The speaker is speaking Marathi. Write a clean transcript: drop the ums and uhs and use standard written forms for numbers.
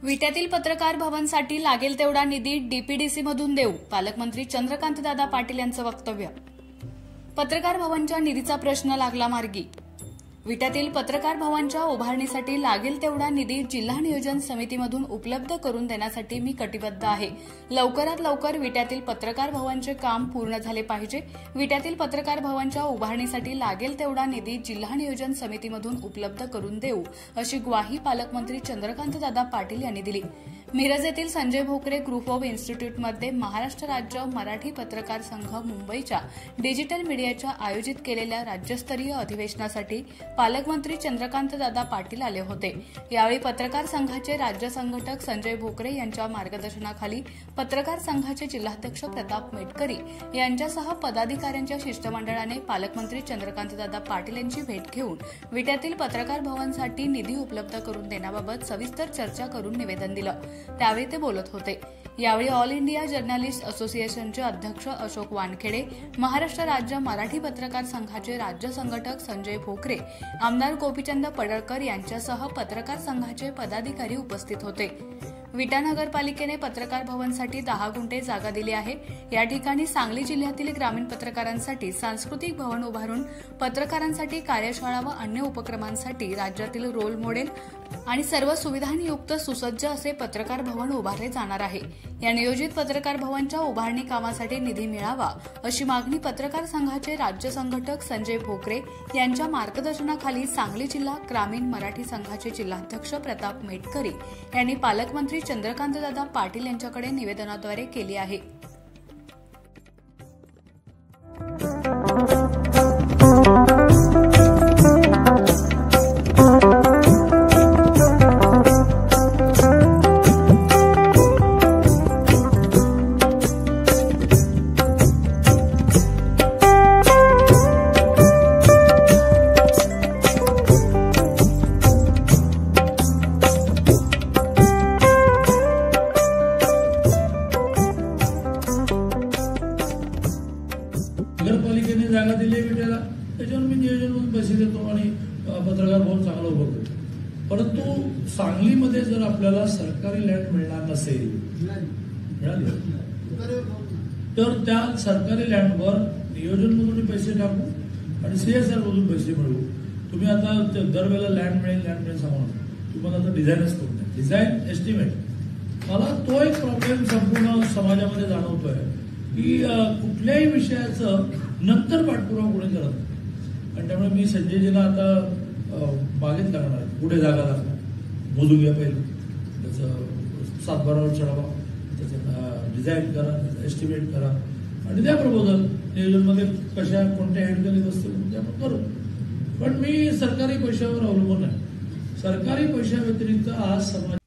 विट्यातील पत्रकार भवनसाठी लागेल तेवढा निधी डीपीडीसीमधून देऊ, पालकमंत्री चंद्रकांतदादा पाटील यांचं वक्तव्य. पत्रकार भवनच्या निधीचा प्रश्न लागला मार्गी. विट्यातील पत्रकार भवनच्या उभारणीसाठी लागेल तेवढा निधी जिल्हा नियोजन समितीमधून उपलब्ध करून देण्यासाठी मी कटिबद्ध आहे. लवकरात लवकर विट्यातील पत्रकार भवनचे काम पूर्ण झाले पाहिजे. विट्यातील पत्रकार भवनच्या उभारणीसाठी लागेल तेवढा निधी जिल्हा नियोजन समितीमधून उपलब्ध करून देऊ, अशी ग्वाही पालकमंत्री चंद्रकांतदादा पाटील यांनी दिली. मिरज येथील संजय भोकरे ग्रुप ऑफ इन्स्टिट्यूटमध्ये महाराष्ट्र राज्य मराठी पत्रकार संघ मुंबईच्या डिजिटल मीडियाच्या आयोजित केलेल्या राज्यस्तरीय अधिवेशनासाठी पालकमंत्री चंद्रकांतदादा पाटील आले होते. यावेळी पत्रकार संघाचे राज्य संघटक संजय भोकरे यांच्या मार्गदर्शनाखाली पत्रकार संघाचे जिल्हाध्यक्ष प्रताप मेटकरी यांच्यासह पदाधिकाऱ्यांच्या शिष्टमंडळाने पालकमंत्री चंद्रकांतदादा पाटील यांची भेट घेऊन विट्यातील पत्रकार भवनसाठी निधी उपलब्ध करून देण्याबाबत सविस्तर चर्चा करून निवेदन दिलं. त्यावेळी ते बोलत होते. यावेळी ऑल इंडिया जर्नलिस्ट असोसिएशनचे अध्यक्ष अशोक वानखेडे, महाराष्ट्र राज्य मराठी पत्रकार संघाचे राज्य संघटक संजय भोकरे, आमदार गोपीचंद पडळकर यांच्यासह पत्रकार संघाचे पदाधिकारी उपस्थित होते. विटा नगरपालिकेने पत्रकार भवनसाठी 10 गुंठे जागा दिली आहे. या ठिकाणी सांगली जिल्ह्यातील ग्रामीण पत्रकारांसाठी सांस्कृतिक भवन उभारून पत्रकारांसाठी कार्यशाळा व अन्य उपक्रमांसाठी राज्यातील रोल मॉडेल आणि सर्व सुविधांयुक्त सुसज्ज असे पत्रकार भवन उभारले जाणार आहे. या नियोजित पत्रकार भवनच्या उभारणी कामासाठी निधी मिळावा, अशी मागणी पत्रकार संघाचे राज्य संघटक संजय भोकरे यांच्या मार्गदर्शनाखाली सांगली जिल्हा ग्रामीण मराठी संघाचे जिल्हाध्यक्ष प्रताप मेटकरी यांनी पालकमंत्री चंद्रकांतदादा पाटील यांच्याकडे निवेदनाद्वारे केली आहे. नगरपालिकेने जागा दिली आहे विट्याला, त्याच्यावर मी नियोजनमधून पैसे देतो आणि पत्रकार भवन चांगलं उभं करतो. परंतु सांगलीमध्ये जर आपल्याला सरकारी लँड मिळणार नसेल, मिळाली तर त्या सरकारी लँडवर नियोजनमधून पैसे टाकू आणि CSR मधून पैसे मिळवू. तुम्ही आता दरवेळेला लँड मिळेल सांगू, तुम्हाला आता डिझाईनच करून द्या, डिझाईन एस्टिमेट. मला तो एक प्रॉब्लेम संपूर्ण समाजामध्ये जाणवतोय की कुठल्याही विषयाचं नंतर पाठपुरावा कोणी करत नाही. आणि त्यामुळे मी संजयजीला आता बागेत लागणार आहे, पुढे जागा लागणार, मोजून घ्या पहिलं, त्याचं 7-12 चढावा, त्याचं डिझाईन करा, त्याचं एस्टिमेट करा आणि द्या प्रपोजल. नियोजनमध्ये कशा कोणत्या हेडखाली बसतील त्यामुळे करू. पण मी सरकारी पैशावर अवलंबून आहे. सरकारी पैशा व्यतिरिक्त आज समाज